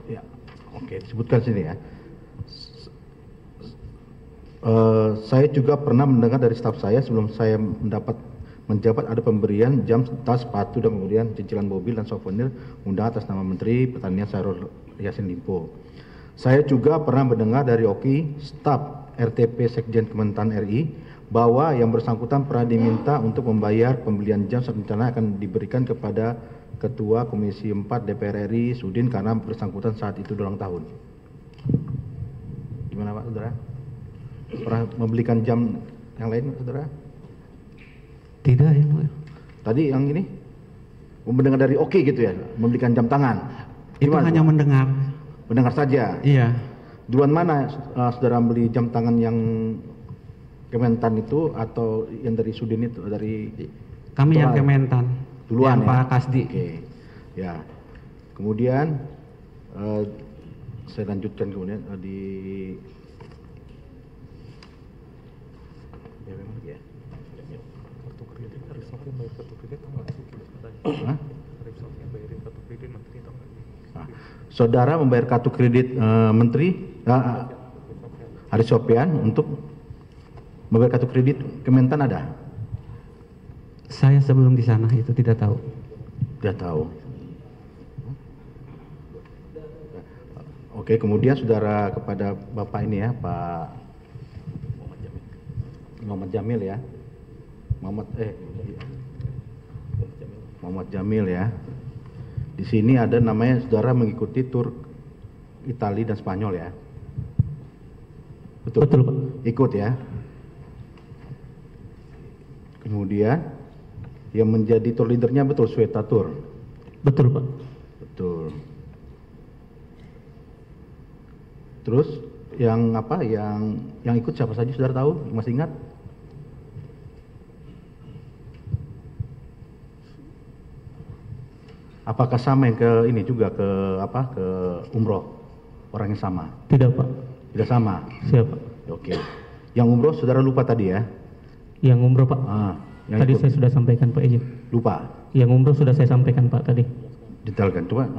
Ya, oke, disebutkan sini ya. Saya juga pernah mendengar dari staf saya sebelum saya menjabat ada pemberian jam, tas, sepatu, dan kemudian cicilan mobil dan souvenir undangan atas nama Menteri Pertanian Syahrul Yassin Limpo. Saya juga pernah mendengar dari Oki, staf RTP Sekjen Kementan RI, bahwa yang bersangkutan pernah diminta untuk membayar pembelian jam rencana akan diberikan kepada Ketua Komisi 4 DPR RI Sudin karena bersangkutan saat itu ulang tahun. Gimana Pak, Saudara? Pernah membelikan jam yang lain, Saudara? Tidak ya, Pak. Tadi yang ini mendengar dari Oki gitu ya, membelikan jam tangan. Itu hanya mendengar. Mendengar saja. Iya. Duluan mana Saudara beli jam tangan yang Kementan itu atau yang dari Sudin itu, dari Kami yang Kementan. duluan yang ya? Pak Kasdi. Oke. Ya. Kemudian saya lanjutkan kemudian di Kartu kredit Arif Sofi bayar kartu kredit atau nggak sih katanya? Hah? Arif Sofi bayarin kartu kredit menteri atau nggak? Saudara membayar kartu kredit Menteri Arif Sofian untuk membayar kartu kredit Kementan ada? Saya sebelum di sana itu tidak tahu. Tidak tahu. Oke, kemudian Saudara kepada Bapak ini ya, Pak Muhammad Jamil ya. Muhammad Jamil ya. Di sini ada namanya Saudara mengikuti tur Italia dan Spanyol ya. Betul? Betul, Pak. Ikut ya. Kemudian yang menjadi tour leadernya betul Sweta Tour. Betul, Pak. Betul. Terus yang apa? Yang ikut siapa saja Saudara tahu? Masih ingat? Apakah sama yang ke ini juga ke apa? Ke umroh? Orang yang sama? Tidak, Pak. Tidak sama. Siapa? Oke. Yang umroh Saudara lupa tadi ya? Yang umroh, Pak. Yang Tadi ikut. saya sudah sampaikan, Pak izin. Lupa. Yang umroh sudah saya sampaikan, Pak, tadi. Detailkan. Coba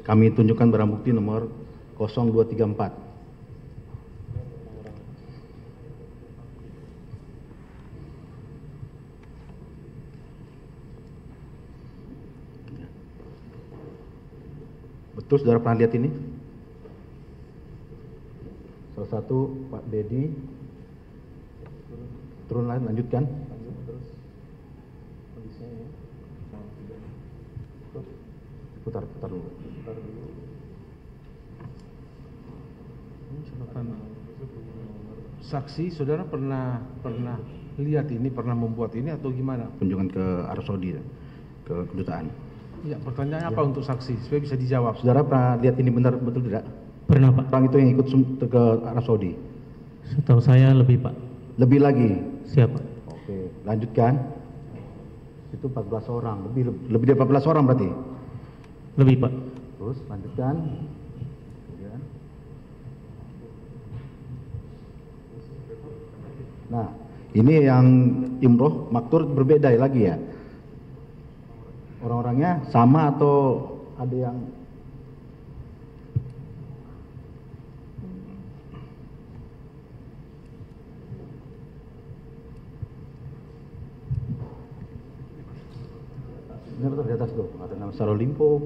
kami tunjukkan barang bukti nomor 0234. Betul Saudara pernah lihat ini? Salah satu Pak Dedi. Turun lanjutkan. Putar dulu. Saksi, Saudara pernah lihat ini, pernah membuat ini atau gimana? Kunjungan ke Arab Saudi, ke kedutaan. Ya, pertanyaannya apa untuk saksi supaya bisa dijawab? Saudara pernah lihat ini betul tidak? Pernah, Pak. Orang itu yang ikut ke Arab Saudi. Setahu saya lebih, Pak. Lebih lagi. Siapa? Oke, lanjutkan. Itu 14 orang, lebih dari 14 orang berarti. Lebih, Pak. Terus lanjutkan. Kemudian. Nah, ini yang Imroh Maktur berbeda lagi ya. Orang-orangnya sama atau ada yang ini betul di atas tuh, ada nama Syahrul Limpo.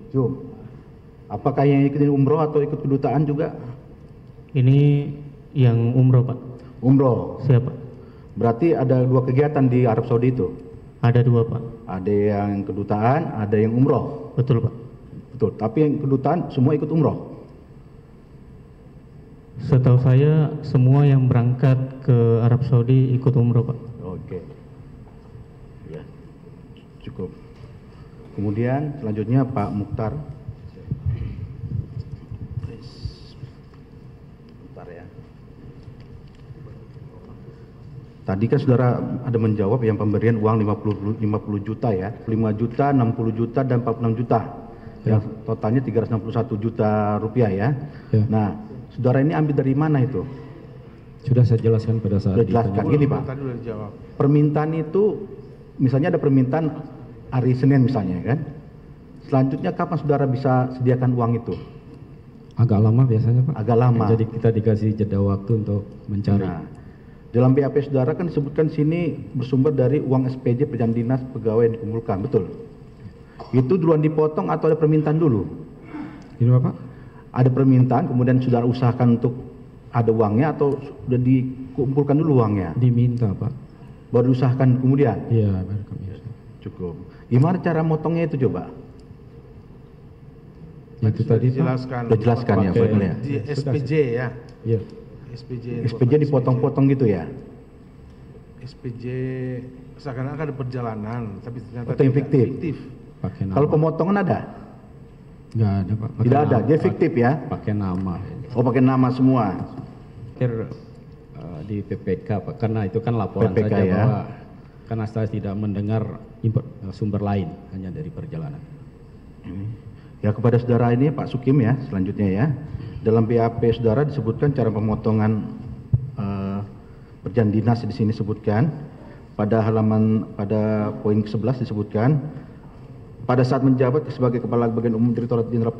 Jum. Apakah yang ikutin umroh atau ikut kedutaan juga? Ini yang umroh, Pak. Umroh. Siapa? Berarti ada dua kegiatan di Arab Saudi itu. Ada dua, Pak. Ada yang kedutaan, ada yang umroh. Betul, Pak. Betul. Tapi yang kedutaan semua ikut umroh. Setahu saya semua yang berangkat ke Arab Saudi ikut umroh, Pak. Oke. Ya. Cukup. Kemudian selanjutnya Pak Mukhtar. Bentar ya. Tadi kan Saudara ada menjawab yang pemberian uang 50 juta ya. 5 juta, 60 juta, dan 46 juta. Ya. Yang totalnya 361 juta rupiah ya. Ya. Nah, Saudara ini ambil dari mana itu? Sudah saya jelaskan pada saat Sudah jelaskan. Gini Pak, Tadi sudah dijawab. permintaan itu misalnya ada permintaan hari Senin misalnya kan, Selanjutnya kapan saudara bisa sediakan uang itu? Agak lama biasanya Pak. Agak lama. Jadi kita dikasih jeda waktu untuk mencari. Nah, dalam BAP saudara kan disebutkan sini bersumber dari uang SPJ perjalanan dinas pegawai yang dikumpulkan, betul? Itu duluan dipotong atau ada permintaan dulu? Ini Bapak? Ada permintaan, kemudian saudara usahakan untuk ada uangnya atau sudah dikumpulkan dulu uangnya? Diminta Pak. Baru diusahakan kemudian? Iya, baru kami. Cukup. Gimana cara motongnya itu coba? Itu tadi Pak. Dijelaskan. Sudah jelaskan ya, Pak ya? Di SPJ ya. Iya. SPJ dipotong-potong gitu ya? SPJ seakan-akan ada perjalanan, tapi ternyata Atau yang tidak. fiktif? Pakai nama. Kalau pemotongan ada? Nggak ada Pak. Pakai Tidak ada, nama, dia Pak. fiktif ya? Pakai nama. Oh, pakai nama semua? Di PPK Pak, karena itu kan laporan PPK saja ya. bahwa karena saya tidak mendengar sumber lain, hanya dari perjalanan. Ya, kepada saudara ini Pak Sukim ya, selanjutnya ya. Dalam BAP saudara disebutkan cara pemotongan perjalanan dinas di sini disebutkan. Pada pada poin ke-11 disebutkan, pada saat menjabat sebagai Kepala Bagian Umum Direktorat Jenderal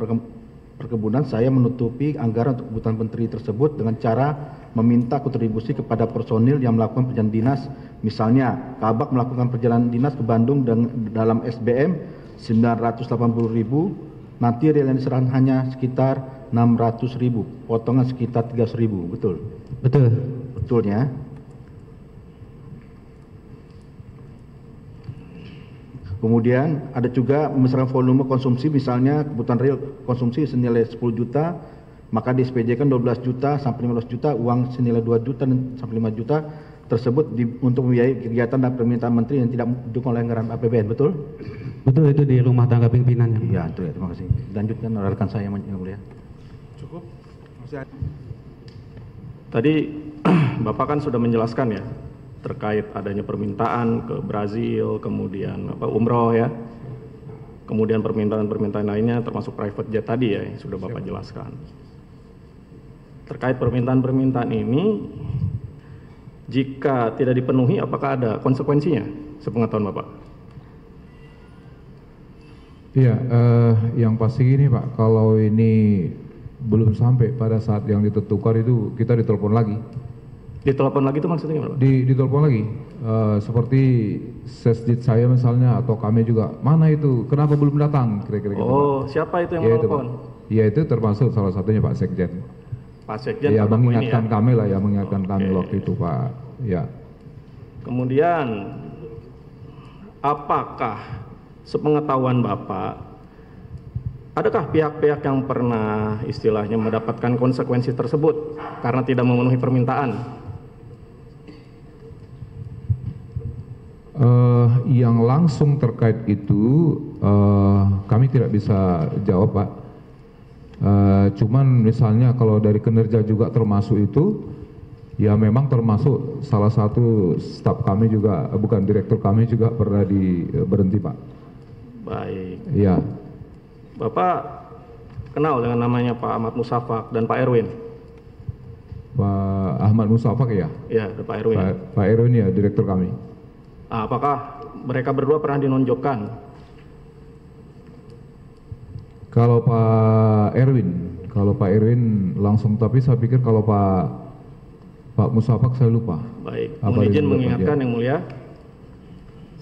Perkebunan, saya menutupi anggaran untuk kebutuhan menteri tersebut dengan cara meminta kontribusi kepada personil yang melakukan perjalanan dinas. Misalnya, Kabak melakukan perjalanan dinas ke Bandung dalam SBM 980.000, nanti real yang diserahkan hanya sekitar 600.000, potongan sekitar 300.000, betul? Betul. Betulnya. Kemudian ada juga misalnya volume konsumsi, misalnya kebutuhan real konsumsi senilai 10 juta, maka di SPJ kan 12 juta sampai 15 juta, uang senilai 2 juta dan sampai 5 juta tersebut untuk membiayai kegiatan dan permintaan menteri yang tidak didukung oleh anggaran APBN, betul? Betul, itu di rumah tangga pimpinan. Iya, itu ya, terima kasih. Lanjutkan rekan saya yang mulia. Cukup? Masih ada? Tadi Bapak kan sudah menjelaskan ya terkait adanya permintaan ke Brazil, kemudian umroh ya, kemudian permintaan-permintaan lainnya termasuk private jet tadi ya yang sudah Bapak jelaskan. Terkait permintaan-permintaan ini, jika tidak dipenuhi apakah ada konsekuensinya sepengetahuan Bapak? Iya, yang pasti gini Pak, kalau ini belum sampai pada saat yang ditentukan itu kita ditelepon lagi. Ditelepon lagi itu maksudnya gimana Pak? Ditelepon lagi, seperti sesdit saya misalnya atau kami juga, mana itu, kenapa belum datang, kira-kira gitu Pak. Oh, siapa itu yang Ya, itu, telepon? Pak. Ya itu termasuk salah satunya Pak Sekjen. Pak Sekjen Ya terdakwa ini mengingatkan ya? kami lah ya, mengingatkan kami Oke. waktu itu Pak. Ya. Kemudian, apakah sepengetahuan Bapak, adakah pihak-pihak yang pernah istilahnya mendapatkan konsekuensi tersebut karena tidak memenuhi permintaan? Yang langsung terkait itu kami tidak bisa jawab Pak. Cuman misalnya kalau dari kinerja juga termasuk itu, ya memang termasuk salah satu staf kami juga, bukan direktur kami juga pernah berhenti Pak. Baik. Iya. Bapak kenal dengan namanya Pak Ahmad Musafak dan Pak Erwin? Pak Ahmad Musafak ya? Ya, ada Pak Erwin. Pak Erwin ya, direktur kami. Apakah mereka berdua pernah dinonjokkan? Kalau Pak Erwin langsung, tapi saya pikir kalau Pak Musafak saya lupa. Baik, Apa mohon izin yang mengingatkan dia? yang mulia.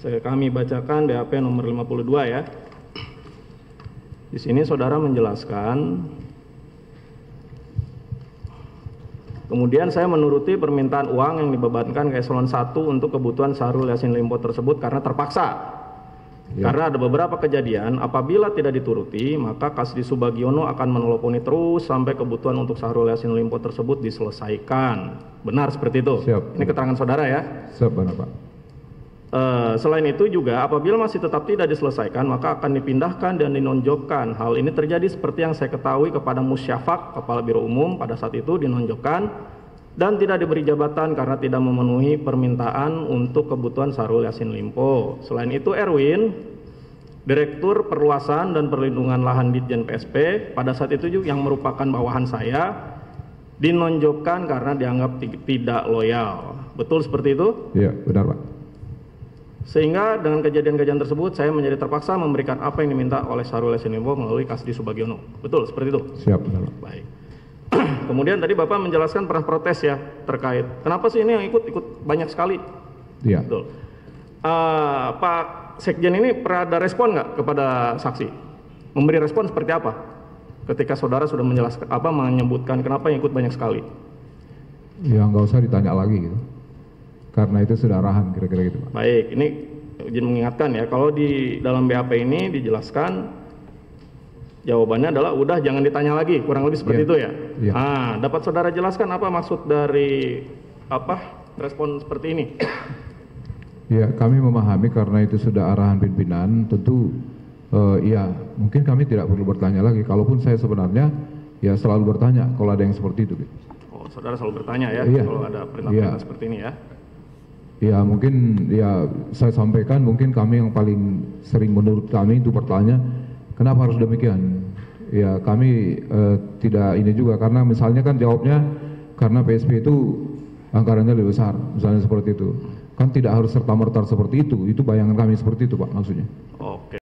Kami bacakan BAP nomor 52 ya. Di sini saudara menjelaskan, kemudian saya menuruti permintaan uang yang dibebankan ke eselon 1 untuk kebutuhan Syahrul Yassin Limpo tersebut karena terpaksa. Ya. Karena ada beberapa kejadian, apabila tidak dituruti, maka Kasdi Subagiono akan menelponi terus sampai kebutuhan untuk Syahrul Yassin Limpo tersebut diselesaikan. Benar seperti itu? Siap. Ini keterangan saudara ya? Siap, benar Pak. Selain itu juga apabila masih tetap tidak diselesaikan maka akan dipindahkan dan dinonjokkan. Hal ini terjadi seperti yang saya ketahui kepada Musyafak, Kepala Biro Umum, pada saat itu dinonjokkan dan tidak diberi jabatan karena tidak memenuhi permintaan untuk kebutuhan Syahrul Yassin Limpo. Selain itu Erwin, Direktur Perluasan dan Perlindungan Lahan Ditjen PSP, pada saat itu juga yang merupakan bawahan saya, dinonjokkan karena dianggap tidak loyal. Betul seperti itu? Iya, benar Pak. Sehingga dengan kejadian-kejadian tersebut saya menjadi terpaksa memberikan apa yang diminta oleh Syahrul Yassin Limpo melalui Kasdi Subagiono. Betul seperti itu? Siap, saudara. Baik. Kemudian tadi Bapak menjelaskan pernah protes ya terkait kenapa sih ini yang ikut banyak sekali. Iya. Betul. Pak Sekjen ini pernah ada respon nggak kepada saksi? Memberi respon seperti apa ketika saudara sudah menjelaskan menyebutkan kenapa yang ikut banyak sekali? Ya nggak usah ditanya lagi gitu. Karena itu sudah arahan kira-kira gitu, Pak. Baik, ini izin mengingatkan ya, kalau di dalam BAP ini dijelaskan jawabannya adalah udah jangan ditanya lagi, kurang lebih seperti itu ya. Iya. Dapat saudara jelaskan apa maksud dari respon seperti ini? Ya, kami memahami karena itu sudah arahan pimpinan, tentu ya mungkin kami tidak perlu bertanya lagi. Kalaupun saya sebenarnya ya selalu bertanya kalau ada yang seperti itu. Oh, saudara selalu bertanya ya, Iya. kalau ada perintah-perintah Iya. seperti ini ya. Ya mungkin ya saya sampaikan mungkin kami yang paling sering menurut kami itu bertanya kenapa harus demikian. Ya kami tidak ini juga karena misalnya kan jawabnya karena PSP itu anggarannya lebih besar misalnya seperti itu. Kan tidak harus serta-merta seperti itu bayangan kami seperti itu Pak maksudnya. Oh